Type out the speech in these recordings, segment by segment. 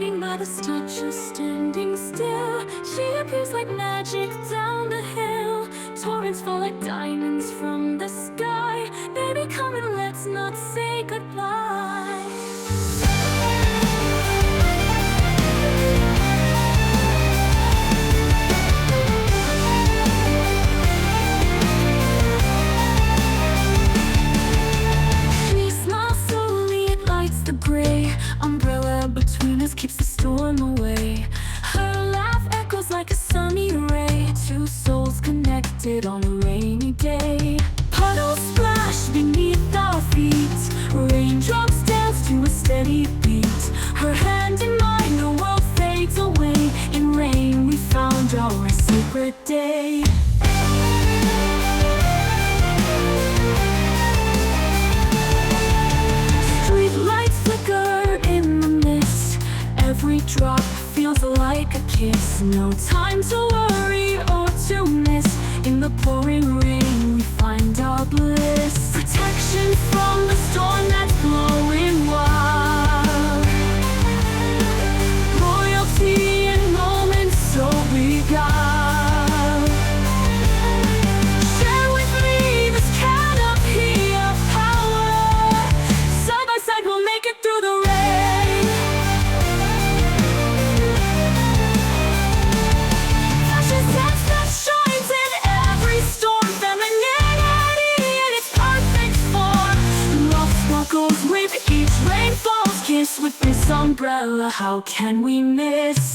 waiting by the start, just standing still. She appears like magic down the hill. Torrents fall like diamonds from the sky. Baby, come and let's not say goodbye. She smiles slowly, it lights the gray. Umbrella between us keeps the storm away. Her laugh echoes like a sunny ray. Two souls connected on a rainy day. Puddles splash beneath our feet. Raindrops dance to a steady beat. Her hand in mine, the world fades away. In rain we found our sacred day. Street lights flicker in the mist. Every drop feels like a kiss. No time to worry or to miss. In the pouring rain we find our bliss. Protection from the storm that's blowing wild. Loyalty in moments so we got. Share with me this canopy of power. Side by side we'll make it through the rain. Fashion sense that shines in every storm. Femininity in its perfect form. Love sparkles with each rainfall's kiss. With this umbrella, how can we miss?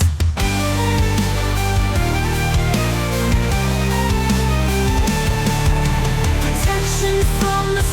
Protection from the